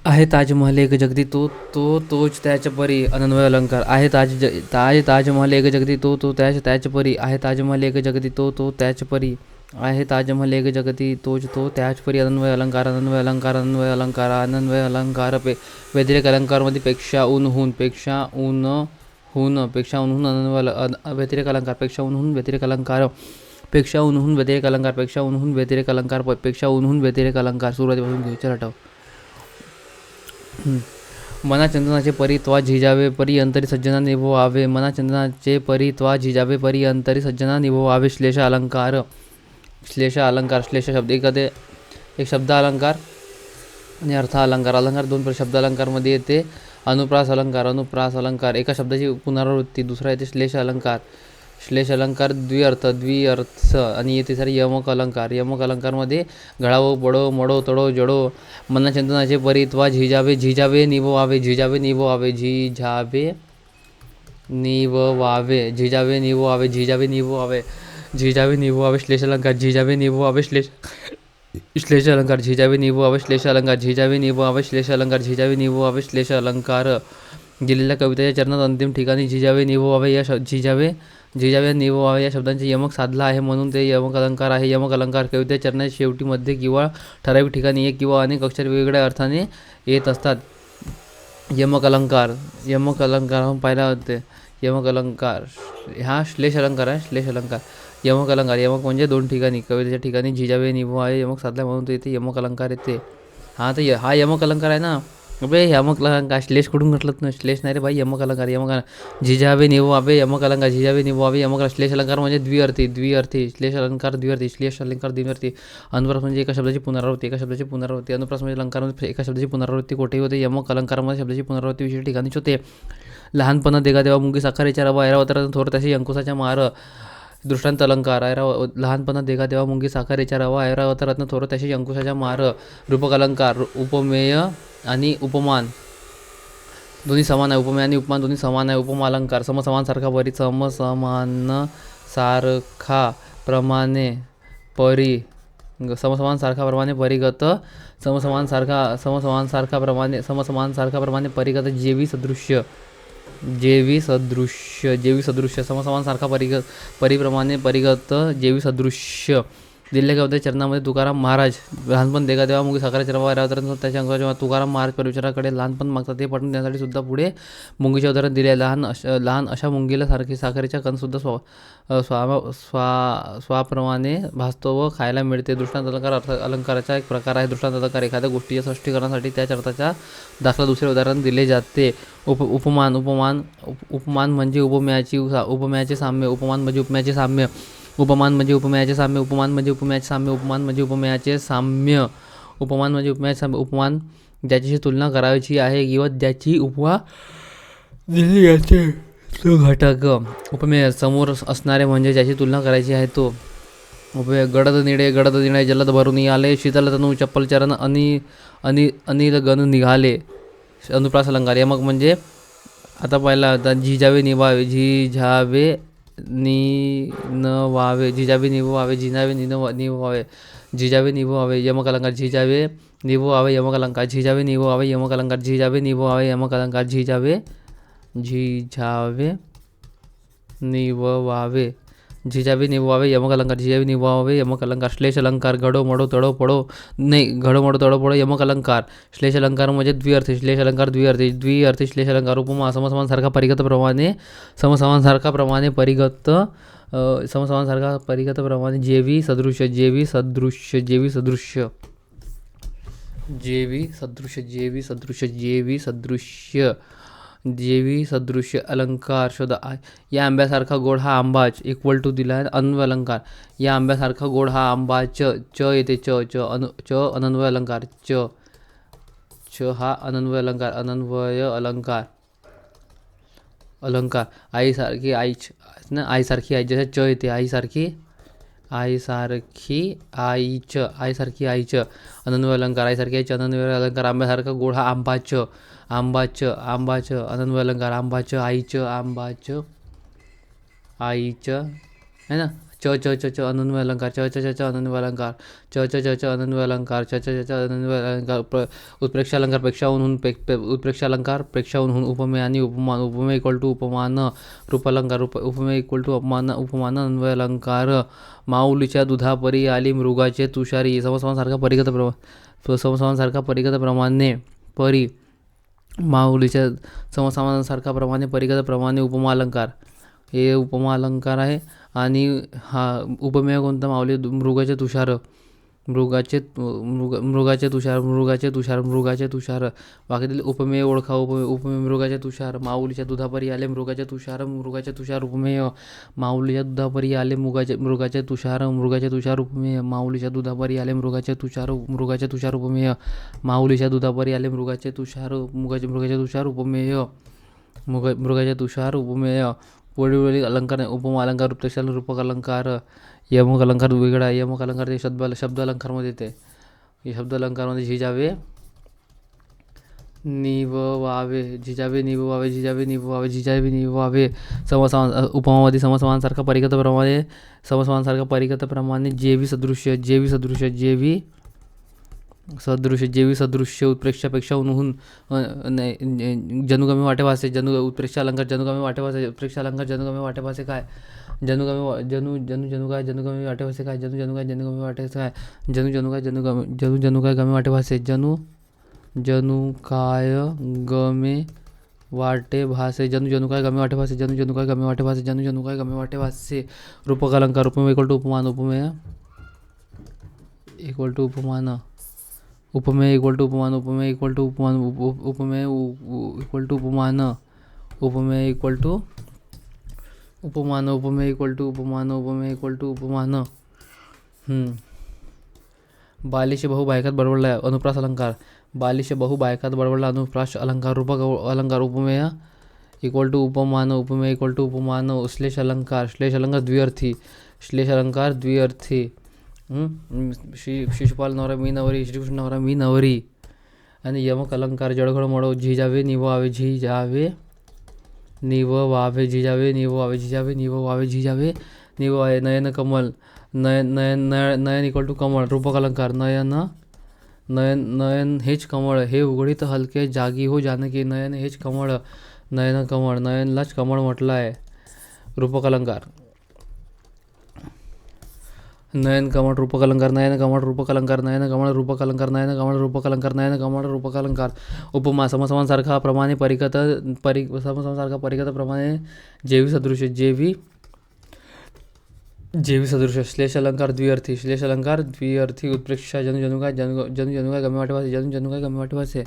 आहे ताजमहल एक जगती तोच त्याच्या परी अनन्वय अलंकार. आहे ताजमहल एक जगती त्याच्या परी. आहे ताजमहल एक जगती त्याच्या परी. आहे ताजमहल एक जगती त्याच परी. अनन्वय अलंकार अनन्वय अलंकार अनन्वय अलंकार अनन्वय अलंकार व्यतिरेक अलंकारमध्ये पेक्षा ऊनहून अनन्वय व्यतिरेक अलंकार पेक्षा ऊनहून व्यतिरेक अलंकार पेक्षा ऊनहून व्यतिरेक अलंकार पेक्षा ऊनहून व्यतिरेक अलंकार पेक्षा ऊनहून व्यतिरेक अलंकार. सुरुवातीपासून घ्यायचे आठव. मना चंदनाचे परी त्वा झिजावे परी अंतरी सज्जना निभवावे. मना चंदनाचे परी त्वा झिजावे परी अंतरी सज्जना निभवावे. श्लेष अलंकार श्लेष शब्द एक शब्द अलंकार आणि अर्थ अलंकार. अलंकार दोन शब्द अलंकारमध्ये येते. अनुप्रास अलंकार एका शब्दाची पुनरावृत्ती. दुसरा येते श्लेष अलंकार द्विअर्थ आणि येते सारी यमक अलंकारमध्ये घडावो पडो मडो तडो जडो. मना चंदनाचे परी त्वा झिजावे निभवावे श्लेष अलंकार झिजावे निभवावे श्लेष अलंकार झिजावे निभवावे श्लेष अलंकार झिजावे निभवावे श्लेष अलंकार झिजावे निभवावे श्लेष अलंकार. दिलेल्या कवितेच्या चरणात अंतिम ठिकाणी झिजावे निभवावे या शब्दांचे यमक साधला आहे म्हणून ते यमक अलंकार आहे. यमक अलंकार कवितेच्या चरणाच्या शेवटी मध्ये किंवा ठराविक ठिकाणी एक किंवा अनेक अक्षर वेगवेगळ्या अर्थाने येत असतात. यमक अलंकार आपण पाहिला होते. यमक अलंकार हा श्लेष अलंकार आहे. यमक म्हणजे दोन ठिकाणी कवितेच्या ठिकाणी झिजावे निभवावे यमक साधला म्हणून तो येते यमक अलंकार येते. हा यमक अलंकार आहे ना. अबे यमक अलंकार श्लेष कुठून म्हटलं ना. श्लेष नाही रे भाई. यमक अलंकार झिजावे निभवावे यमक अलंकार झिजावे निभवावे यमक. श्लेष अलंकार म्हणजे द्विअर्थी श्लेष अलंकार द्विअर्थी. अनुप्रास म्हणजे एका शब्दाची पुनरावृत्ती अनुप्रास म्हणजे अलंकारामध्ये एका शब्दाची पुनरावृत्ती कोठेही होते. यमक अलंकारामध्ये शब्दाची पुनरावृत्ती विशिष्ट ठिकाणीच होते. लहानपणा देगा देवा मुंगी साखरेच्या रवा ऐरावतारातून थोर त्याशी अंकुशाच्या मार. दृष्टांत अलंकार लहानपणा देगा देवा मुंगी साखरेच्या रवा ऐरावतारातून थोर त्याशी अंकुशाच्या मार. रूपक अलंकार उपमेय आणि उपमान दोन्ही समान आहे. उपमेय आणि उपमान दोन्ही समान आहे. उपमा अलंकार समसमान सारखा प्रमाणे परिगत परिगत जेवी सदृश्य समसमान सारखा परिप्रमाणे परिगत जेवी सदृश्य. दिल्ल्या कवितेच्या चरणामध्ये तुकाराम महाराज लहानपण देगा देवा मुंगी साखरेच्या रवा ऐरावतारातून त्याच्या अंकुशाच्या तुकाराम महाराज परमेश्वराकडे लहानपण मागतात. ते पटवून देण्यासाठी सुद्धा पुढे मुंगीचे उदाहरण दिले. लहान अशा मुंगीला साखरेचा कणसुद्धा स्वाप्रमाणे भासतो व खायला मिळते. दृष्टांत अलंकार अलंकाराचा एक प्रकार आहे. दृष्टांत अलंकार एखाद्या गोष्टीच्या स्पष्टीकरणासाठी त्याच अर्थाचा दाखला दुसरे उदाहरण दिले जाते. उपमान म्हणजे उपमेयाचे साम्य. उपमान म्हणजे उपमान ज्याच्याशी तुलना करायची आहे किंवा ज्याची उपमा दिली जाते तो घटक. उपमेय समोर असणारे म्हणजे ज्याची तुलना करायची आहे तो. उपमेय गडद निळे जलद भरून आले. शीतल तनू चप्पल चरण अनिल गण निघाले. अनुप्रास अलंकार यमक म्हणजे आता पहिला होता झिजावे निभवावे यमक अलंकार झिजावे निभवावे यमक अलंकार झिजावे निभवावे यमक अलंकार झिजावे निभवावे यमक अलंकार झिजावे निभवावे यमक अलंकार. श्लेष अलंकार घडो मडो तडो पडो यमक अलंकार. श्लेष अलंकार म्हणजे द्विअर्थी श्लेष अलंकार. उपमा समसमान सारखा परिगत प्रमाणे जेवी सदृश्य अलंकार. शोधा. या आंब्यासारखा गोड हा आंबाच इक्वल टू दिला आहे अन्वय अलंकार. या आंब्यासारखा गोड हा आंबा च येते च अनन्वय अलंकार. च हा अनन्वय अलंकार. आईसारखी आईच जसं च येते आईसारखी आईच अनन्वय अलंकार. आईसारखी आईच अनन्वय अलंकार. आंब्यासारखा गोड हा आंबाच अनन्वय अलंकार. आंबाच आईच है ना. च च च च अनन्वय अलंकार च च च च अनन्वय अलंकार च च च च अनन्वय अलंकार च च च च अनन्वय अलंकार उत्प्रेक्षा अलंकार प्रेक्षाहून उत्प्रेक्षा अलंकार प्रेक्षाहून उपमेय आणि उपमान उपमेय इक्वल टू उपमान रूपालंकार उपमेय इक्वल टू उपमान अन्वय अलंकार माऊलीच्या दुधापरी आली मृगाचे तुषारी समसमानसारखा परिगत प्रमाणे परी माऊलीच्या समसमानासारखा प्रमाणे परिगत प्रमाणे उपमा अलंकार हे उपमा अलंकार आहे. आणि हा उपमेय कोणता माऊली मृगाचे तुषार मृगाचे तुषार वाक्यातील उपमेय ओळखा उपमेय मृगाचे तुषार माऊलीच्या दुधापरी आले मृगाचे तुषार उपमेय माऊलीच्या दुधापरी आले मृगाचे तुषार उपमेय माऊलीच्या दुधापरी आले मृगाचे तुषार उपमेय माऊलीच्या दुधापरी आले मृगाचे तुषार उपमेय मृगाचे तुषार उपमेय वडील अलंकार उपमा अलंकार रूपक अलंकार यमक अलंकार वेगळा यमक अलंकार ते शब्द अलंकारमध्ये येते. शब्द अलंकारमध्ये झिजावे निववावे उपमामध्ये समसमानासारखा परिगत प्रमाणे जेवी सदृश्य उत्प्रेक्षापेक्षा उन्हून जनुगामी वाटे भासे उत्प्रेक्षा अलंकार जनुगामी वाटे भासे उत्प्रेक्षा अलंकार जनुगामी वाटे भासे काय जनुगामी वाटे भासे काय गमे वाटे भासे जनुकाय गमे वाटे भासे रूपक अलंकार उपमेय इक्वल टू उपमान उपमेय इक्वल टू उपमान उपमेय इक्वल टू उपमान उपमेय इक्वल टू उपमान उपमेय इक्वल टू उपमान उपमेय इक्वल टू उपमान उपमेय इक्वल टू उपमान उपमेय इक्वल टू उपमान बालिश बहु बायकात बडबडला अनुप्रास अलंकार बालिश बहु बायकात बडबडला अनुप्रास अलंकार रूपक अलंकार उपमेय इक्वल टू उपमान उपमेय इक्वल टू उपमान श्लेष अलंकार द्विअर्थी शिशुपाल नवरा मी नवरी श्रीकृष्ण नवरा मी नवरी. आणि यमक अलंकार जळघळ मळो झिजावे निववावे झिजावे नयन कमल नयन इक्वल टू कमळ रूपक अलंकार नयन हेच कमळ हे उघडीत हलके जागी हो जानकी नयन हेच कमळ नयनलाच कमळ म्हटलं आहे. रूपक अलंकार नयन कमळ रूपक अलंकार रूपक अलंकार उपमा समसमानसारखा प्रमाणे परिगत प्रमाणे जेवी सदृश श्लेष अलंकार द्विअर्थी उत्प्रेक्षा जनुकाय गमे वाटे भासे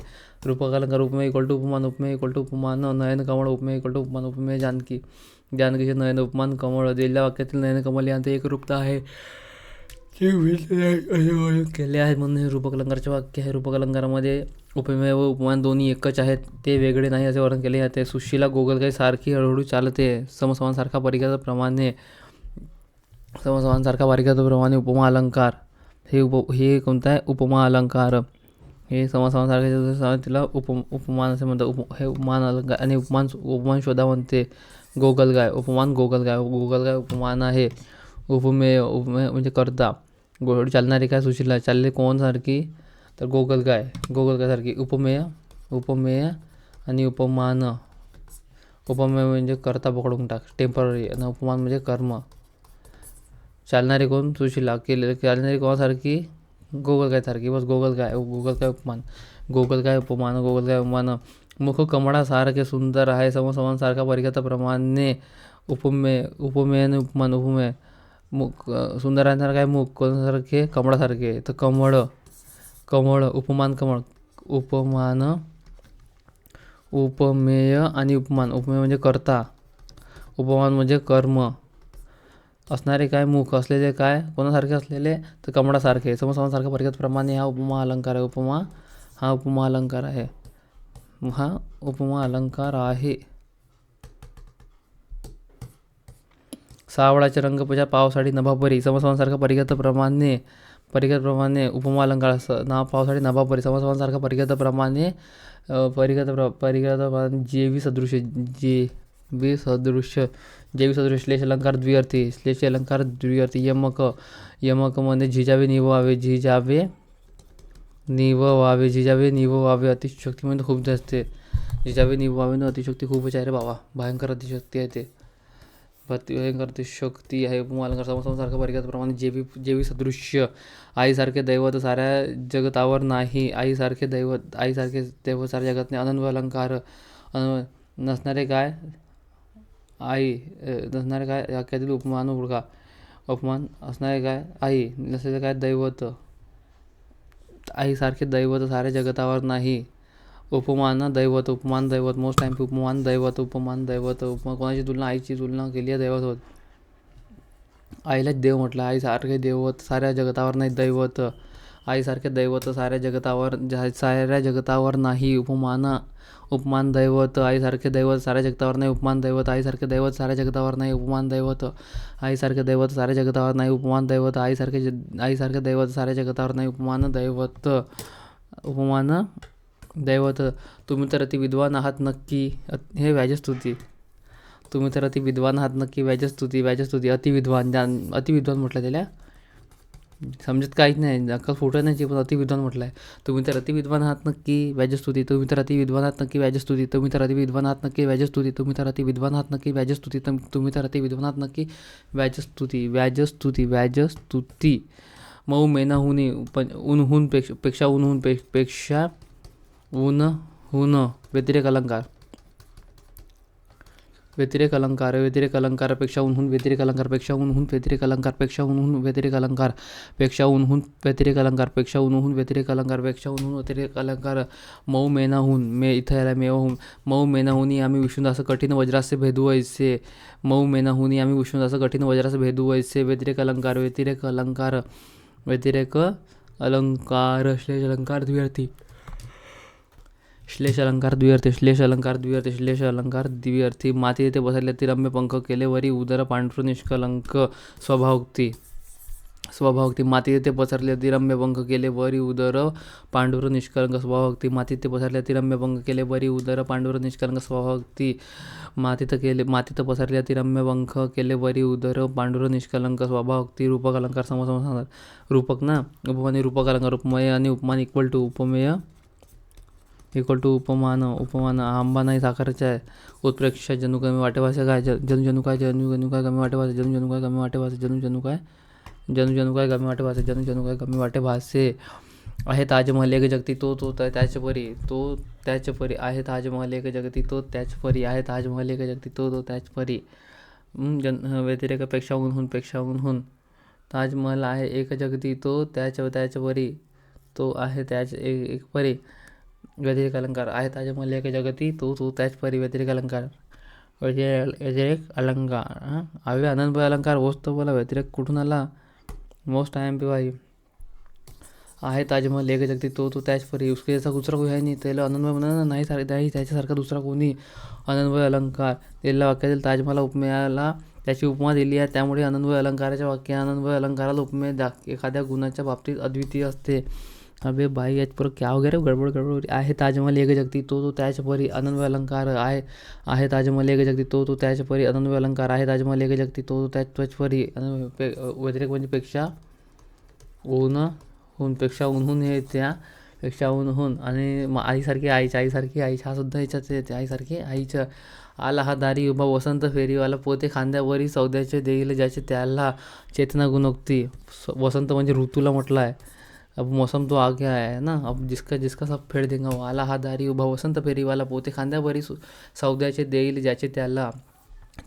रूपक अलंकार उपमेय इक्वल टू उपमान नयन कमळ उपमेय इक्वल टू उपमेय जानकीचे नयन उपमान कमळ दिलेल्या वाक्यातील नयन कमल यांचे एकरूपता आहे केले आहेत म्हणून हे रूपक अलंकारचे वाक्य आहे. रूपक अलंकारामध्ये उपमेय व उपमान दोन्ही एकच आहेत ते वेगळे नाही असे वर्णन केले जाते. सुशीला गोगलगाई सारखी हळूहळू चालते समसमानसारखा परिगत प्रमाणे उपमा अलंकार हे कोणता आहे उपमा अलंकार हे समसमानसारखे तिला उपमान असे म्हणतात. हे उपमान अलंकार आणि उपमान शोधा म्हणते. गोगलगाय उपमान गोगलगाय उपमान आहे. उपमेय म्हणजे करता गोड चालणारी काय सुशीला चालले कोणसारखी तर गोगलगाय सारखी. उपमेय आणि उपमेय म्हणजे करता पकडून टाक टेम्पररी आणि उपमान म्हणजे कर्म. चालणारी कोण सुशीला चालणारी कोणासारखी गोगलगाय सारखी बस गोगलगाय उपमान मुख कमळासारखे सुंदर आहे समसमानसारखा परिगत प्रमाणे उपमेय आणि उपमेय मुख सुंदरांसारखं आहे मुख कोणासारखे कमळासारखे तर कमळ उपमान उपमेय आणि उपमेय म्हणजे करता उपमान म्हणजे कर्म असणारे काय मुख असलेले काय कोणासारखे असलेले तर कमळासारखे समसमानसारखा परिगत प्रमाणे हा उपमा अलंकार आहे. सावळाचे रंग पशा पावसाळी नभापरी समसमानसारखा परिगत प्रमाणे उपमा अलंकार पावसाळी नभापरी समसमानसारखा परिगत प्रमाणे जेवी सदृश विसदृश्य जैविसदृश्य श्लेष अलंकार द्विअर्थी श्लेष अलंकार द्विअर्थी यमक मध्ये झिजावे निववावे अतिशक्ती म्हणजे खूप जास्त झिजावे निववावे न अतिशक्ती खूपच आहे रे बाबा. भयंकर अतिशक्ती आहे ते. भयंकर अतिशक्ती आहे. उपमालंकार समसारखं परिघाप्रमाणे जेवी सदृश्य आईसारखे दैवत साऱ्या जगतावर नाही. आईसारखे दैवत साऱ्या जगत नाही. अनन्वय अलंकार नसणारे काय वाक्यातील उपमान ओळखा. उपमान असणारे काय आई नसलेले काय दैवत. आईसारखे दैवत साऱ्या जगतावर नाही. उपमान दैवत मोस्ट टाइम उपमान दैवत कोणाची तुलना आईची तुलना केली आहे दैवत. आईलाच देव म्हटलं. आईसारखे दैवत साऱ्या जगतावर नाही. दैवत आईसारखे दैवत साऱ्या जगतावर नाही. उपमान दैवत आईसारखे दैवत साऱ्या जगतावर नाही. उपमान दैवत आईसारखे दैवत साऱ्या जगतावर नाही. उपमान दैवत आईसारखे दैवत साऱ्या जगतावर नाही. उपमान दैवत आईसारखे दैवत साऱ्या जगतावर नाही. उपमान दैवत तुम्ही तर अति विद्वान आहात नक्की. हे व्याजस्तुती. तुम्ही तर अति विद्वान आहात नक्की. व्याजस्तुती अतिविद्वान म्हटलं त्याला. समजत काहीच नाही. अक्कल फुटत नाही पण अतिविद्वान म्हटलं आहे. तुम्ही तर अतिविद्वान आहात नक्की. व्याजस्तुती. तुम्ही तर अतिविद्वान आहात नक्की. व्याजस्तुती. तुम्ही तर अतिविद्वान आहात नक्की. व्याजस्तुती. तुम्ही तर अतिविद्वान आहात नक्की. व्याजस्तुती. तुम्ही तर अतिविद्वान आहात नक्की. व्याजस्तुती. मऊ मेनाहुनी उन्हून पेक्षा उन्हून व्यतिरेक अलंकार पेक्षा उन्हून व्यतिरेक अलंकार मऊ मेनाहून इथं याला मेवाहून. मऊ मेनाहुनी आम्ही विष्णुदास कठीण वज्रासे भेदुवैसे. व्यतिरेक अलंकार श्लेष अलंकार द्विअर्थी माती येथे बसरले तिरंबे पंख केले वरी उदर पांढरू निष्कलंक. स्वभावोक्ती माती येथे पसरले तिरंबे पंख केले वरी उदर पांढुर निष्कलंक. स्वभावोक्ती माती येथे पसरले तिरंबे पंख केले वरी उदर पांढुर निष्कलंक. स्वभावोक्ती मातीत पसरल्या तिरंबे पंख केले वरी उदर पांढुर निष्कलंक. स्वभावोक्ती रूपक अलंकार समजा रूपक ना. उपमानी रूपक अलंकार. उपमेय आणि उपमान इक्वल टू उपमान. आंबा नाही साखरेचा आहे. उत्प्रेक्षा जणू कमी वाटेवासे काय जणू काय कमी वाटेवासे जणू कमी वाटे भासे. आहे ताजमहल एक जगती तो त्याच परी आहे ताजमहल एक जगती तो त्याच परी. व्यतिरेकपेक्षा उन्हून ताजमहल आहे एक जगती तो त्याच परी तो आहे त्याच एक परी. व्यतिरेक अलंकार आहे ताजमहल एक जगती तो त्याच परी. व्यतिरेक अलंकार हवे अनन्वय अलंकार वस्तू बोला. व्यतिरेक कुठून आला. मोस्ट आय एम पी भाई. आहे ताजमहल एक जगती तो त्याच परी. उसके जैसा दुसरा कोई है नहीं. त्याला अनन्वय म्हणा नाही त्याच्यासारखा दुसरा कोणी. अनन्वय अलंकार त्याला वाक्यातील ताजमहल उपमेयाला त्याची उपमा दिली आहे त्यामुळे अनन्वय अलंकाराच्या वाक्य अनन्वय अलंकाराला उपमेय एखाद्या गुणाच्या बाबतीत अद्वितीय असते. अबे भाई याच पर क्या वगैरे गडबड. आहे ताजमहल एक जगती तो त्याच परी. अनन्वय अलंकार आहे ताजमहल एक जगती तो त्याच परी. अनन्वय अलंकार आहे ताजमहल एक जगती तो त्याच परी. व्यतिरेक म्हणजे पेक्षा उन्हून हे पेक्षा उन्हून. आणि आईसारखी हा सुद्धा ह्याच्याच येते. आईसारखी आईच्या. आला हा दारी उभा वसंत फेरीवाला पोते खांद्यावरी सौद्याचे देईल ज्याचे त्याला. चेतना गुणोक्ती. वसंत म्हणजे ऋतूला म्हटलं आहे. अब मौसम तो आ गया है ना. अब जिसका सब फेड देंगे वो. आला हा दारी उभा वसंत फेरीवाला पोते खांद्यावरी सौद्याचे देईल ज्याचे त्याला.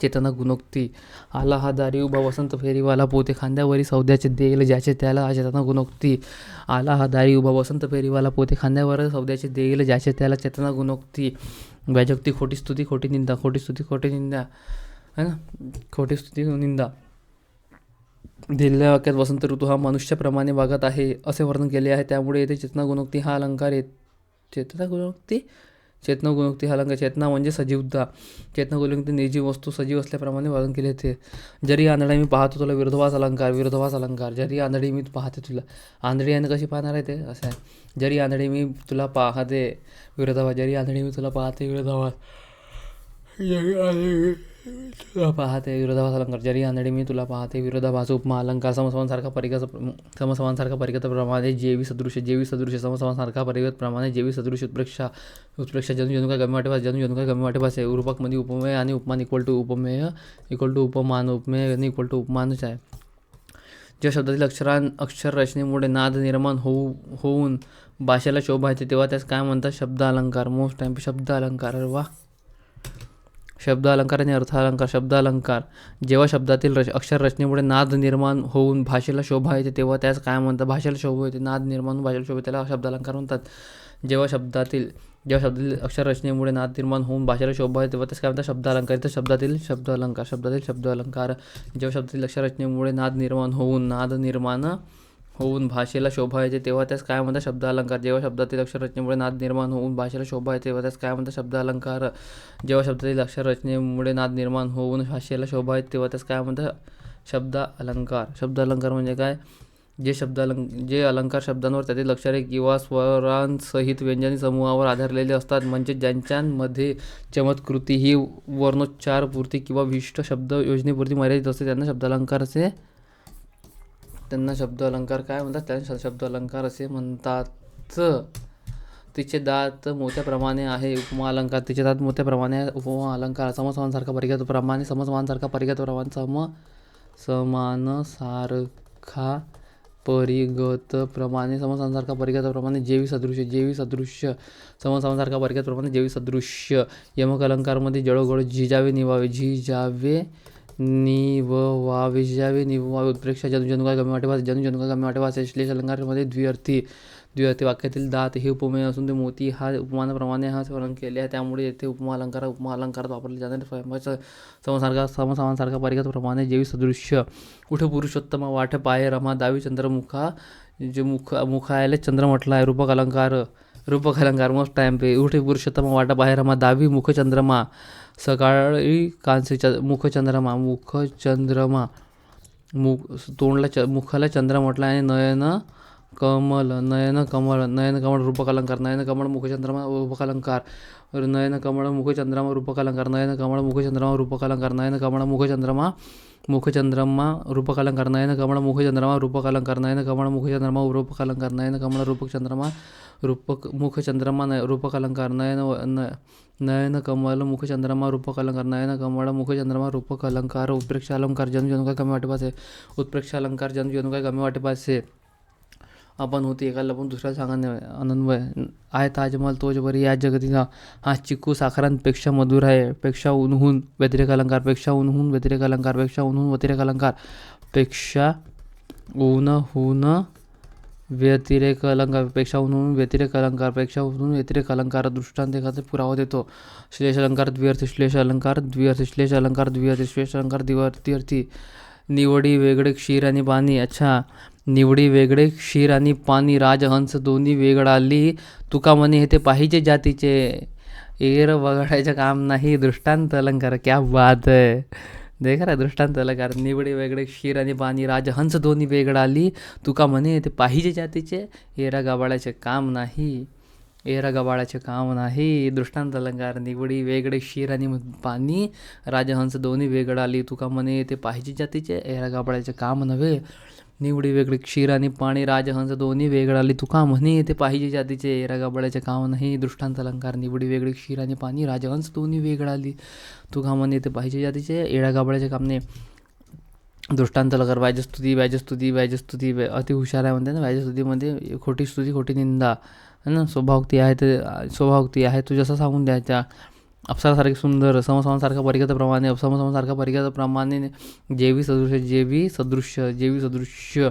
चेतना गुणोक्ती. आला हा दारी उभा वसंत फेरीवाला पोते खांद्यावरी सौद्याचे देईल ज्याचे त्याला. चेतना गुणोक्ती. आला हा दारी उभा वसंत फेरीवाला पोते खांद्यावर सौद्याचे देईल ज्याचे त्याला. चेतना गुणोक्ती. व्याजोक्ती खोटी स्तुती खोटी निंदा है ना. खोटी स्तुती निंदा. दिलेल्या वाक्यात वसंत ऋतू हा मनुष्याप्रमाणे वागत आहे असे वर्णन केले आहे त्यामुळे येथे चेतना गुणोक्ती हा अलंकार चेतना गुणोक्ती हा अलंकार. चेतना म्हणजे सजीवता. चेतना गुणोक्ती निर्जीव वस्तू सजीव असल्याप्रमाणे वर्णन केले होते. जरी आंधळा मी पाहतो तुला. विरोधाभास अलंकार. जरी आंधळी मी पाहते तुला. आंधळी यानं कशी पाहणार आहे ते असं आहे. जरी आंधळी मी तुला पाहते विरोधाभास. जरी आंधळी मी तुला पाहते विरोधाभास. तुला पाहते विरोधाभास अलंकार. जरी आंधळी मी तुला पाहते विरोधाभास उपमा अलंकार. समसमानसारखा परिगत प्रमाणे जेवी सदृश समसमानसारखा परिगत प्रमाणे जेवी सदृश उत्प्रेक्षा जनु जनु काय गम्य वाटे जनु जनु काय गम्य वाटे भास आहे. रूपकमध्ये उपमेय आणि उपमान इक्वल टू उपमेय इक्वल टू उपमान उपमेय आणि इक्वल टू उपमानच आहे. ज्या शब्दातील अक्षर रचनेमुळे नाद निर्माण होऊन भाषेला शोभा येते तेव्हा त्यास काय म्हणतात? शब्द अलंकार. मोस्ट टाइम शब्द अलंकार. वा. शब्द अलंकार आणि अर्थ अलंकार. शब्द अलंकार. जेव्हा शब्दातील अक्षर रचनेमुळे नाद निर्माण होऊन भाषेला शोभा येते तेव्हा त्यास काय म्हणतात? भाषेला शोभा येते. नाद निर्माण होऊन भाषेला शोभा त्याला शब्द अलंकार म्हणतात. जेव्हा शब्दातील अक्षर रचनेमुळे नाद निर्माण होऊन भाषेला शोभा येते तेव्हा त्यास काय म्हणतात? शब्द अलंकार. तर शब्दातील शब्द अलंकार. जेव्हा शब्दातील अक्षर रचनेमुळे नाद निर्माण होऊन भाषेला शोभा येते तेव्हा त्यास काय म्हणतात? शब्द अलंकार. जेव्हा शब्दातील अक्षर रचनेमुळे नाद निर्माण होऊन भाषेला शोभा येते तेव्हा त्यास काय म्हणतात? शब्द अलंकार. जेव्हा शब्दातील अक्षर रचनेमुळे नाद निर्माण होऊन भाषेला शोभा येते तेव्हा त्यास काय म्हणतात? शब्द अलंकार. शब्द अलंकार म्हणजे काय? जे अलंकार शब्दांवर त्यातील अक्षरे किंवा स्वरांसहित व्यंजनी समूहावर आधारलेले असतात, म्हणजे ज्यांच्यामध्ये चमत्कृती ही वर्णोच्चारपूर्ती किंवा विशिष्ट शब्द योजनेपुरती मर्यादित असते त्यांना शब्द अलंकार काय म्हणतात? त्यांना शब्द अलंकार असे म्हणतात. तिचे दात मोत्याप्रमाणे आहे. उपमा अलंकार. तिचे दात मोत्याप्रमाणे आहे. उपमा अलंकार. समसमानसारखा परिगत प्रमाणे समसमानसारखा परिगत प्रमाणे जेवी सदृश्य समसमानसारखा परिगत प्रमाणे जेवी सदृश्य. यमक अलंकारमध्ये जडोगड झिजावे निववावे उत्प्रेक्षा जनु जनु काय गम्य वाटे भास. श्लेष अलंकारामध्ये द्विअर्थी वाक्यातील दात हे उपमेय असून ते मोती हा उपमानाप्रमाणे हा वर्णन केले आहे, त्यामुळे येथे उपमा अलंकारात वापरले जाणारे समसमानसारखा परिगत प्रमाणे जेवी सदृश्य. उठ पुरुषोत्तम वाट पाय रमा दावी चंद्रमुखा. जे मुखायला चंद्र म्हटला आहे. रूपक अलंकार. मोस्ट टाइम पे. उठ पुरुषोत्तम वाटा पाय रमा दावी मुखचंद्रमा. सकाळी कांसे मुखचंद्रमा. मुखाला चंद्र म्हटला आणि नयन कमल रूपक अलंकार. नयन कमळ मुखचंद्रमा रूपक अलंकार. नयन कमळ मुखचंद्रमा रूपक अलंकार. नयन कमळ मुखचंद्रमा रूपक अलंकार. नयन कमळ मुखचंद्रमा रूपक अलंकार. नयन कमळ मुखचंद्रमा रूपक अलंकार. नयन कमळ मुखचंद्रमा रूपक अलंकार. नयन कमळ मुखचंद्रमा रूपक अलंकार. नयन कमल मुखचंद्रमा रूपक अलंकार. नयन कमळ मुखचंद्रमा रूपक अलंकार. उत्प्रेक्षा अलंकार. जनु जनु काय गम्य वाटे भास आहे. उत्प्रेक्षा अलंकार. जनु जनु काय गम्य वाटे भास आहे. आपण होती एकाला पण दुसऱ्याला सांगणे अनन्वय आहे. ताजमहल तोच बरी या जगतीचा. हा चिक्कू साखरांपेक्षा मधुर आहे. पेक्षा उन्हून व्यतिरेक अलंकार. पेक्षा उन्हून व्यतिरेक अलंकार. पेक्षा उन्हून व्यतिरेक अलंकार. पेक्षा उन्हून व्यतिरेक अलंकार. पेक्षा उन्हून व्यतिरेक अलंकार. पेक्षा उन्हून व्यतिरेक अलंकार. दृष्टांत एखादा पुरावा देतो. श्लेष अलंकार द्विअर्थी. श्लेष अलंकार द्विअर्थी. श्लेष अलंकार द्विअर्थी. श्लेष अलंकार द्विअर्थी. निवडी वेगळे क्षीर आणि पाणी. अच्छा. निवडी वेगळे क्षीर आणि पाणी. राजहंस दोन्ही वेगळाली तुका म्हणे हे ते पाहिजे जातीचे. एयर वगळायचं काम नाही. दृष्टांत अलंकार. क्या बात है. देख रहा दृष्टांत अलंकार. निवडी वेगळे क्षीर आणि पाणी. राजहंस दोन्ही वेगळाली तुका म्हणे ते पाहिजे जातीचे. एरा गबाळाचे काम नाही. दृष्टांत अलंकार. निवडी वेगळे क्षीर आणि पाणी. राजहंस दोन्ही वेगळाली तुका म्हणे ते पाहिजे जातीचे. एरा गबाळाचे काम नव्हे. निवडी वेगळे क्षीर आणि पाणी. राजहंस दोन्ही वेगळाली तुका म्हणे ते पाहिजे जातीचे. एरा गबाळाचे काम नाही. दृष्टांत अलंकार. निवडी वेगळे क्षीर आणि पाणी. राजहंस दोन्ही वेगळाली तुका म्हणे ते पाहिजे जातीचे. एरा गबाळाचे काम नाही. दृष्टांत अलंकार. व्याजस्तुती अति हुशार आहे म्हणते ना. व्याजस्तुतीमध्ये खोटी स्तुती खोटी निंदा है ना. स्वभावोक्ती आहे तू जसं सांगून द्यायच्या. अप्सरासारखे सुंदर. समसमानसारखा परिगत प्रमाणे जेवी सदृश्य.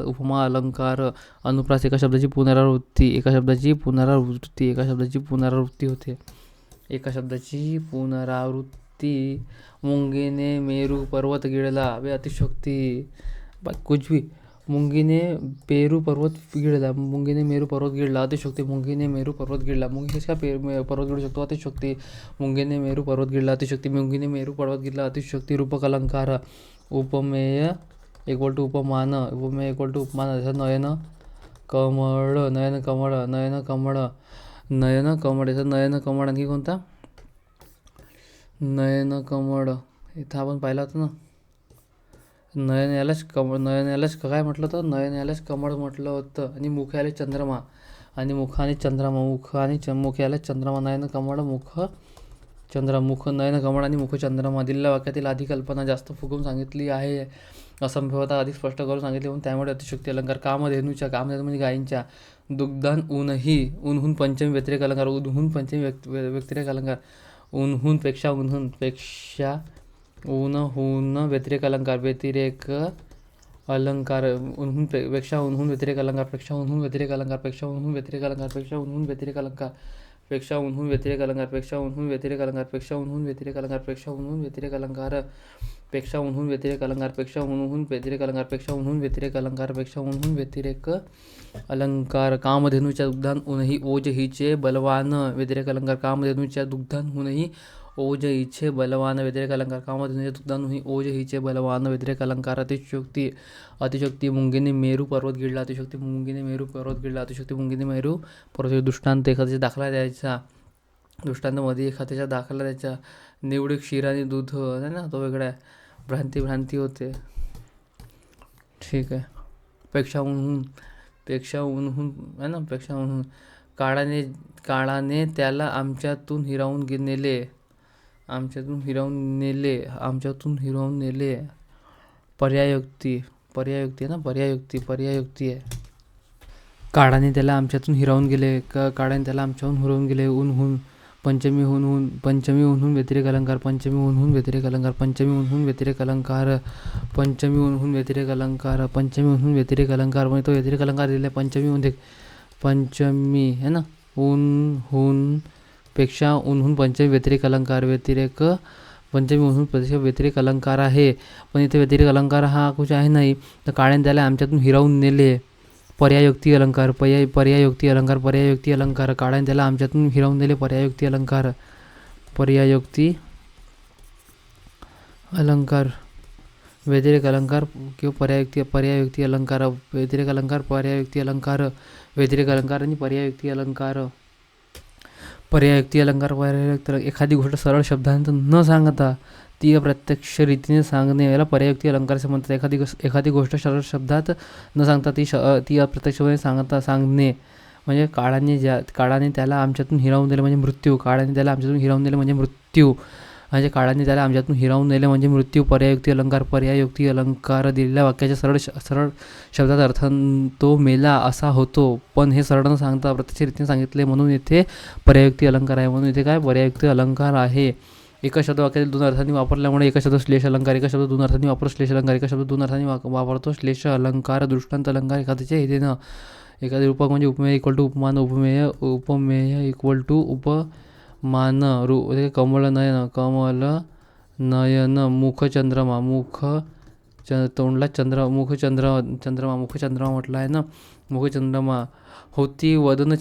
उपमा अलंकार. अनुप्रास. एका शब्दाची पुनरावृत्ती. मुंगीने मेरू पर्वत गिळला. वे अतिशयोक्ती. कुछ भी. मुंगीने मेरू पर्वत गिळला. अतिशयोक्ती. मुंगीने मेरू पर्वत गिळला. मुंगी कशी काय पर्वत गिळू शकतो? अतिशयोक्ती. मुंगीने मेरू पर्वत गिळला. अतिशयोक्ती. रूपक अलंकार. उपमेय इक्वल टू उपमान. जसं नयन कमळ. आणखी कोणता? नयन कमळ इथं आपण पाहिलं होतं ना. नयन यालाच काय म्हटलं होतं, नयन यालाच कमळ म्हटलं होतं. आणि मुख याला चंद्रमा, आणि मुख आणि चंद्रमा, मुख याला चंद्रमा, नयन कमळ मुख चंद्र, मुख नयन कमळ आणि मुख चंद्रमा. दिलेल्या वाक्यातील आधी कल्पना जास्त फुगून सांगितली आहे, असंभवता अधिक स्पष्ट करून सांगितले म्हणून त्यामुळे अतिशयोक्ती अलंकार. कामधेनू म्हणजे गायींच्या. दुग्धान ऊनहून पंचमी व्यतिरेक अलंकार, ऊनहून पंचमी व्यतिरेक अलंकार. ऊनहून व्यतिरेक अलंकार, व्यतिरेक अलंकार. ऊनहून व्यतिरेक अलंकार, ऊनहून व्यतिरेक अलंकार, ऊनहून व्यतिरेक अलंकार, ऊनहून व्यतिरेक अलंकार, ऊनहून व्यतिरेक अलंकार, ऊनहून व्यतिरेक अलंकार, ऊनहून व्यतिरेक अलंकार, ऊनहून व्यतिरेक अलंकार, ऊनहून व्यतिरेक अलंकार, ऊनहून व्यतिरेक अलंकार, ऊनहून व्यतिरेक अलंकार, ऊनहून व्यतिरेक अलंकार. कामधेनूच्या दुग्धान ऊनही ओज हिचे बलवान, व्यतिरेक अलंकार. कामधेनूच्या दुग्धांहूनही ओज हिचे बलवान, व्यतिरेक अलंकार. कामधेनूच्या दुग्धांहूनही ओज हिचे बलवान, व्यतिरेक अलंकार. अतिशयोक्ती मुंगीने मेरू पर्वत गिळला, अतिशयोक्ती मुंगीने मेरू पर्वत गिळला, अतिशयोक्ती मुंगीने मेरू पर्वत. दृष्टांत एखाद्याचा दाखला द्यायचा, दृष्टांतमध्ये एखाद्याचा दाखला द्यायचा. निवडे क्षीर आणि दूध आहे ना, तो वेगळा आहे. भ्रांती होते. ठीक आहे. पेक्षा ऊनहून आहे ना, पेक्षा ऊनहून. काळाने त्याला आमच्यातून हिरावून नेले, आमच्यातून हिरावून नेले. पर्यायोक्ती आहे ना, पर्यायोक्ती आहे. काळाने त्याला आमच्यातून हिरावून गेले, काळाने त्याला आमच्याहून हिरावून गेले. पंचमी ऊनहून व्यतिरेक अलंकार, पंचमी ऊनहून व्यतिरेक अलंकार, पंचमी ऊनहून व्यतिरेक अलंकार, पंचमी ऊनहून व्यतिरेक अलंकार, पंचमी ऊनहून व्यतिरेक अलंकार. म्हणजे तो व्यतिरेक अलंकार दिला आहे पंचमी आहे ना. ऊनहून पेक्षा ऊनहून पंचमी व्यतिरेक अलंकार, पंचमी ऊनहून पेक्षा व्यतिरेक अलंकार आहे. पण इथे व्यतिरेक अलंकार हा कुछ आहे नाही. तर काळाने त्याला आमच्यातून हिरावून नेले. पर्यायोक्ती अलंकार, पर्यायोक्ती अलंकार. काळाने त्याला आमच्यातून हिरावून नेले, पर्यायोक्ती अलंकार, व्यतिरेक अलंकार किंवा पर्यायोक्ती अलंकार, व्यतिरेक अलंकार, पर्यायोक्ती अलंकार, व्यतिरेक अलंकार आणि पर्यायोक्ती अलंकार. एखादी गोष्ट सरळ शब्दांत न सांगता ती अप्रत्यक्ष रीतीने सांगणे याला पर्यायोक्ती अलंकार असे म्हणतात. एखादी गोष्ट सरळ शब्दात न सांगता ती अप्रत्यक्षपणे सांगणे. म्हणजे काळाने त्याला आमच्यातून हिरावून नेले म्हणजे मृत्यू. काळाने त्याला आमच्यातून हिरावून नेले म्हणजे मृत्यू. पर्यायोक्ती अलंकार. दिलेल्या वाक्याच्या सरळ शब्दात अर्थ तो मेला असा होतो, पण हे सरळ न सांगता प्रत्यक्ष रीतीने सांगितले म्हणून इथे पर्यायोक्ती अलंकार आहे. म्हणून इथे काय पर्यायोक्ती अलंकार आहे. एका शब्द वाक्यातील दोन अर्थांनी वापरल्यामुळे एका शब्द श्लेष अलंकार, एका शब्द दोन अर्थांनी वापरतो श्लेष अलंकार, एका शब्द दोन अर्थांनी वापरतो श्लेष अलंकार. दृष्टांत अलंकार एखाद्याच्या हेतून. एखादे रूपक म्हणजे उपमेय इक्वल टू उपमान, उपमेय इक्वल टू उपमान. कमल नयन, मुख चंद्रमा, तोंडला चंद्रमा म्हटलं आहे ना. मुख चंद्रमा. होती वदन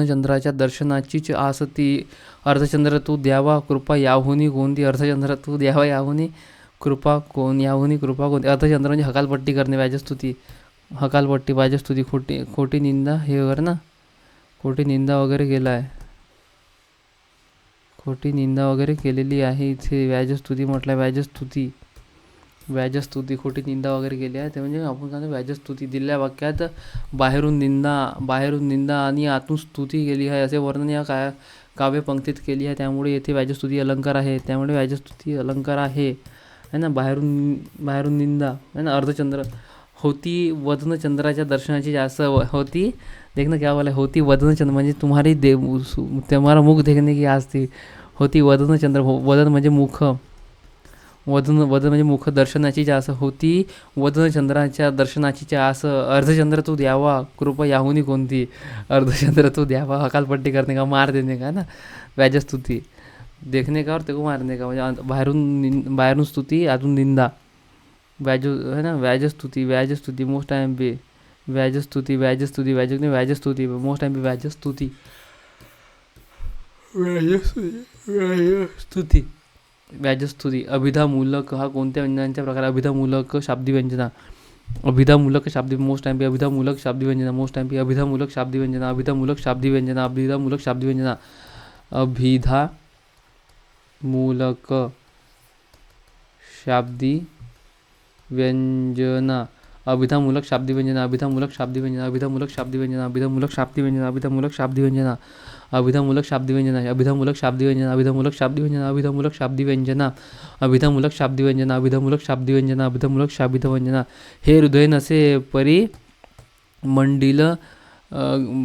चंद्राच्या दर्शनाचीच आस ती. अर्धचंद्र तू द्यावा कृपा याहुनी कोणती, अर्धचंद्र तू द्यावा याहुनी कृपा कोणती. अर्धचंद्र म्हणजे हकालपट्टी करणे, व्याजस्तुती. खोटी निंदा हे वगैरे ना, खोटी निंदा वगैरे केला आहे, खोटी निंदा वगैरे केलेली आहे इथे. व्याजस्तुती म्हटलं, व्याजस्तुती खोटी निंदा वगैरे केली आहे ते म्हणजे आपण सांगतो व्याजस्तुती. दिलेल्या वाक्यात बाहेरून निंदा आणि आतून स्तुती केली आहे असे वर्णन या काव्यपंक्तीत केली आहे. त्यामुळे येथे व्याजस्तुती अलंकार आहे. है ना. बाहेरून निंदा है ना. अर्धचंद्र. होती वदन चंद्राच्या दर्शनाची जास्त होती. देखना क्या बोला, होती वदन चंद्र म्हणजे तुम्हारा मुख देखने की आस थी. होती वदन चंद्र, वदन म्हणजे मुख, वदन म्हणजे मुख दर्शनाची जास. होती वदन चंद्राच्या दर्शनाची आस. अर्धचंद्र तू द्यावा कृपा याहुनी कोणती. अर्धचंद्र तू द्यावा हकालपट्टी करने का, मार देने का ना. व्याजस्तुती देखने का और तेको मारने का म्हणजे बाहेरून स्तुती आतून निंदा. है ना. व्याजस्तुती मोस्ट टाइम पे व्याजस्तुती मोस्ट टाइम पे व्याजस्तुती. अभिधामूलक हा कोणत्या व्यंजनांच्या प्रकार. अभिधामूलक शाब्दिक व्यंजना. अभिधामूलक Shabdi most time अभिधामूलक Shabdi व्यंजना most time अभिधामूलक Shabdi व्यंजना अभिधामूलक Shabdi व्यंजना अभिधामूलक Shabdi व्यंजना अभिधामूलक Shabdi व्यंजना अभिधामूलक Shabdi व्यंजना अभिधामूलक Shabdi व्यंजना अभिधामूलक Shabdi व्यंजना अभिधामूलक Shabdi व्यंजना अभिधामूलक Shabdi व्यंजना अभिधामूलक Shabdi व्यंजना अभिधामूलक Shabdi व्यंजना अभिधामूलक Shabdi व्यंजना अभिधामूलक Shabdi व्यंजना अभिधामूलक Shabdi व्यंजना अभिधामूलक Shabdi व्यंजना अभिधामूलक Shabdi व्यंजना हे हृदय नसे परी मंडिल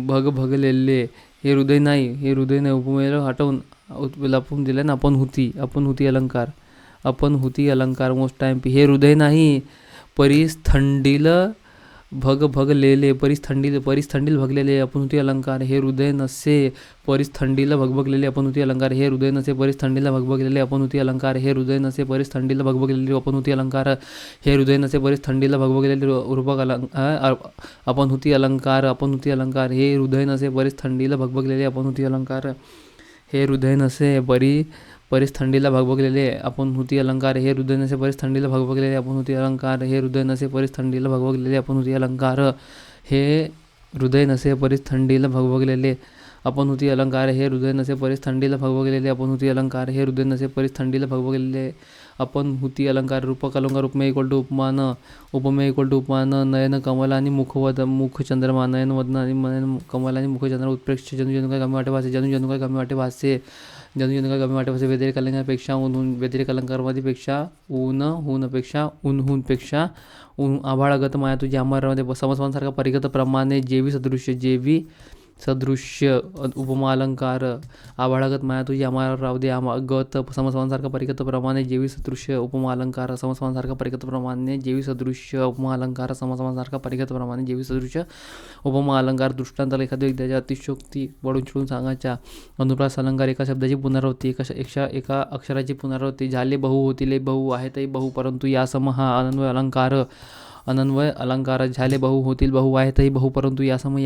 भग भगलेले हे हृदय नाही उपमेय हटवून लपवून दिले ना आपण हुती अलंकार मोस्ट टाइम हे हृदय नाही परिस्थंडिल भग भगलेले परिस्थंडिल भगलेले अपनुती अलंकार हे हृदय नसे परिस्थंडिल भगभगलेले अपनुती अलंकार हे हृदय नसे परिस्थंडिल भगभगलेले अपनुती अलंकार हे हृदय नसे परिस्थंडिल भगभगलेले अपनुती अलंकार हे हृदय नसे परिस्थंडिल भगभगलेले रूपक अपनुती अलंकार हे हृदय नसे परिस्थंडिल भगभगलेले अपनुती अलंकार हे हृदय नसे परिस्थंडीला भगभगलेले आपण हुती अलंकार हे हृदय नसे परिस्थंडीला भगभगलेले आपण हुती अलंकार हे हृदय नसे परिस्थंडीला भगभगलेले आपण हुती अलंकार हे हृदय नसे परिस्थंडीला भगभगलेले आपण हुती अलंकार हे हृदय नसे परिस्थंडीला भगभगलेले आपण हुती अलंकार हे हृदय नसे परिस्थंडीला भगभगलेले आपण हुती अलंकार रूपक अलंकार उपमेय इक्वल टू उपमान नयन कमल आणि मुख चंद्रमा नयन वदन आणि नयन कमल आणि मुख चंद्र उत्प्रेक्ष जनु काय कमी वाटे भासे जनु काय कमी वाटे भासे जनु काय कमी वाटे भासे व्यतिरेक अलंकारपेक्षा ऊन व्यतिरेक अलंकारमध्ये पेक्षा पेक्षा पेक्षा आभाळगत माया तुझी आमारामध्ये समसमांसारखा परिगत प्रमाणे जेवी सदृश्य उपमा अलंकार आभाळगत माया तुझी आम्हाला राहू दे गत समसमांसारखा परिगत प्रमाणे जेवी सदृश्य उपमा अलंकार समसमांसारखा परिगत प्रमाणे जेवी सदृश्य उपमा अलंकार समसमांसारखा परिगत प्रमाणे जेवी सदृश्य उपमा अलंकार दृष्टांताला एखाद्या विद्याच्या अतिशयोक्ती वळून चिडून सांगायच्या अनुप्रास अलंकार एका शब्दाची पुनरावृत्ती एका अक्षराची पुनरावृत्ती झाले बहु होतील बहु आहेतही बहु परंतु यासम हा अनन्वय अलंकार झाले बहु होतील बहु आहेतही बहु परंतु यासम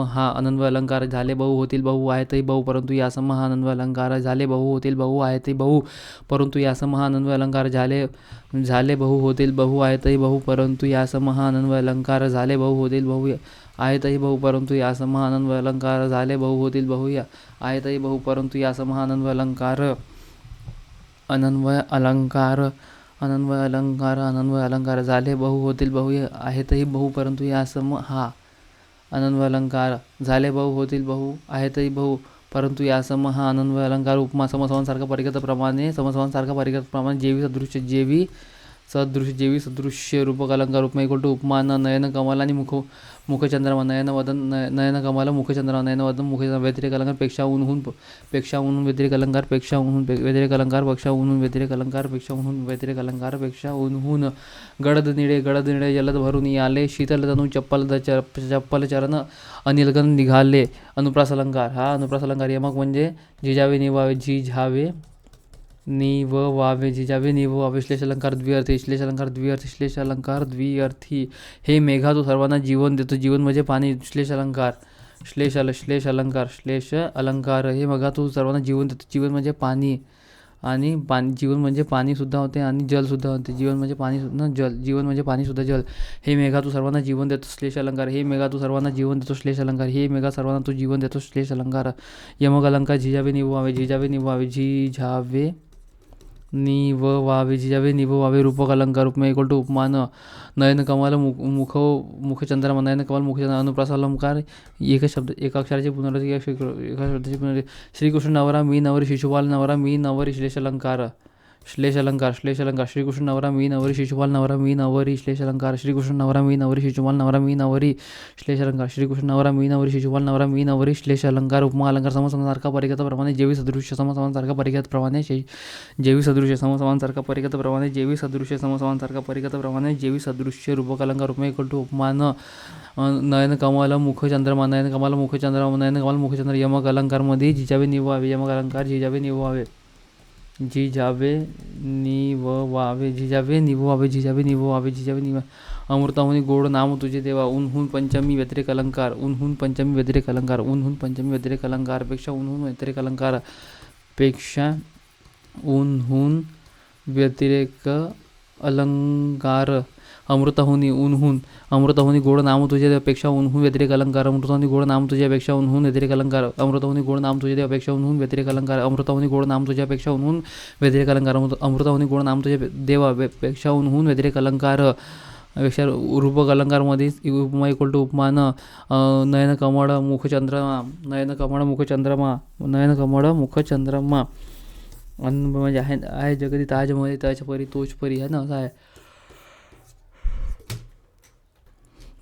हा अनन्वय अलंकार झाले बहु होतील बहु आहेतही बहु परंतु यासम हा अनन्वय अलंकार झाले बहु होतील बहु आहेतही बहु परंतु यासम हा अनन्वय अलंकार झाले बहु होतील बहु आहेतही बहु परंतु यासम हा अनन्वय अलंकार झाले बहु होतील बहु आहेतही बहु परंतु यासम हा अनन्वय अलंकार झाले बहु होतील बहु आहेतही बहु परंतु यासम हा अनन्वय अलंकार झाले बहु होतील बहु आहेतही बहु परंतु यासम हा अनन्वय अलंकार झाले बहु होतील बहु आहेतही बहु परंतु यासम हा अनन्वय अलंकार उपमा समसमांसारखा परिगत प्रमाणे जेवी सदृश्य रूपक अलंकार उपमा इक्वल टू उपमान नयन कमल आणि मुखचंद्रमा नयन वदन नयन कमल मुखचंद्रमा नयन वदन मुखचंद्र व्यतिरेक अलंकार पेक्षा ऊन व्यतिरेक अलंकार पेक्षा ऊन व्यतिरेक अलंकार पेक्षा ऊन व्यतिरेक अलंकार पेक्षा ऊन व्यतिरेक अलंकार पेक्षा ऊन गडद निळे जलद भरून आले शीतल तनू चप्पल चरण अनिलगन निघाले अनुप्रास अलंकार हा अनुप्रास अलंकार यमक म्हणजे झिजावे निवावे झिजावे झिजावे निववावे श्लेष अलंकार द्विअर्थी हे मेघा तू सर्वांना जीवन देतो जीवन म्हणजे पाणी श्लेष अलंकार हे मेघा तू सर्वांना जीवन देतो जीवन म्हणजे पाणी आणि जीवन म्हणजे पाणी सुद्धा होते आणि जल सुद्धा होते जीवन म्हणजे पाणी सुद्धा जल जीवन म्हणजे पाणी सुद्धा जल हे मेघा तू सर्वांना जीवन देतो श्लेष अलंकार हे मेघा तू सर्वांना जीवन देतो श्लेष अलंकार हे मेघा सर्वांना तू जीवन देतो श्लेष अलंकार यमक अलंकार झिजावे निववावे निववावे रूपक अलंकार उपमा इक्वल टू उपमान नयन कमल मुखचंद्रमा नयन कमल मुखचंद्र अनुप्रास अलंकार एका अक्षराची पुनरावृत्ती एका शब्दाची पुनरावृत्ती श्रीकृष्ण नवरा मी नवरी शिशुपाल नवरा मी नवरी श्लेष अलंकार श्रीकृष्ण नवरा मी नवरी शिशुपाल नवरा मी नवरी श्लेष अलंकार श्रीकृष्ण नवरा मी नवरी शिशुपाल नवरा मी नवरी श्लेष अलंकार श्रीकृष्ण नवरा मी नवरी शिशुपाल नवरा मी नवरी श्लेष अलंकार उपमा अलंकार समसमांसारखा परिगत प्रमाणे जेवी सदृश्य समसमांसारखा परिगत प्रमाणे जेवी सदृश्य समसमांसारखा परिगत प्रमाणे जेवी सदृश्य समसमांसारखा परिगत प्रमाणे जेवी सदृश्य रूपक अलंकार उपमा इक्वल टू उपमान नयन कमल मुखचंद्रमा नयन कमल मुखचंद्र यमक अलंकारमध्ये झिजावे निववावे यमक अलंकार झिजावे निववावे अमृताहुनी गोड नाम तुझे देवा उन्हून पंचमी व्यतिरेक अलंकार पेक्षा उन्हून व्यतिरेक अलंकार अमृताहुनी उन्हून, अमृताहुनी गोड नाम तुझ्यापेक्षा उन्हून व्यतिरेक अलंकार, अमृताहुनी गोड नाम तुझ्यापेक्षा उन्हून व्यतिरेक अलंकार, अमृताहुनी गोड नाम तुझ्यापेक्षा उन्हून व्यतिरेक अलंकार, अमृताहुनी गोड नाम तुझ्यापेक्षा उन्हून व्यतिरेक अलंकार, अमृताहुनी गोड नाम तुझ्या देवापेक्षा उन्हून व्यतिरेक अलंकार. पेक्षा रूपक अलंकारमध्ये उपमा इक्वल टू उपमान. नयन कमळ मुख चंद्रमा, नयन कमळ मुख चंद्रमा, नयन कमळ मुख चंद्रमा. म्हणजे आहे जगती ताजमध्ये ताज परी तोच परी आहे ना, असं आहे.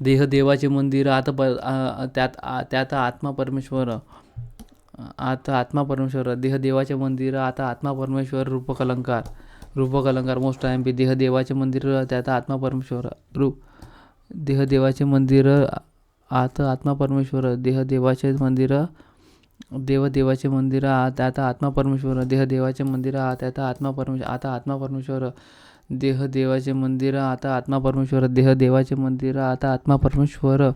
देह देवाचे मंदिर, त्यात आत्मा परमेश्वर, आता आत्मा परमेश्वर. देह देवाचे मंदिर, आता आत्मा परमेश्वर. रूपक अलंकार, रूपक अलंकार मोस्ट टाइम बी. देह देवाचे मंदिर, त्यात आत्मा परमेश्वर. देह देवाचे मंदिर, आता आत्मा परमेश्वर. देह देवाचे मंदिर, देव देवाचे मंदिर, त्यात आत्मा परमेश्वर. देह देवाचे मंदिर, त्यात आत्मा परमेश्वर, आता आत्मा परमेश्वर. देह देवाचे मंदिर, आता आत्मा परमेश्वर. देह देवाचे मंदिर, आता आत्मा परमेश्वर. देह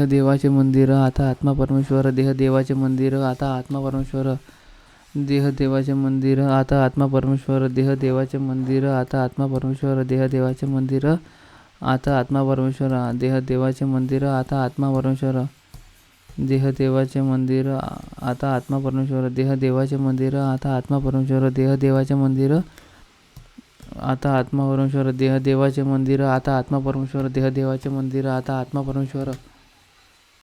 देवाचे मंदिर, आता आत्मा परमेश्वर. देह देवाचे मंदिर, आता आत्मा परमेश्वर. देह देवाचे मंदिर, आता आत्मा परमेश्वर. देह देवाचे मंदिर, आता आत्मा परमेश्वर. देह देवाचे मंदिर, आता आत्मा परमेश्वर. देह देवाचे मंदिर, आता आत्मा परमेश्वर. देह देवाचे मंदिर, आता आत्मा परमेश्वर. देह देवाचे मंदिर, आता आत्मा परमेश्वर. देह देवाचे मंदिर, आता आत्मा परमेश्वर. देह देवाचे मंदिर, आता आत्मा परमेश्वर. देह देवाचे मंदिर, आता आत्मा परमेश्वर.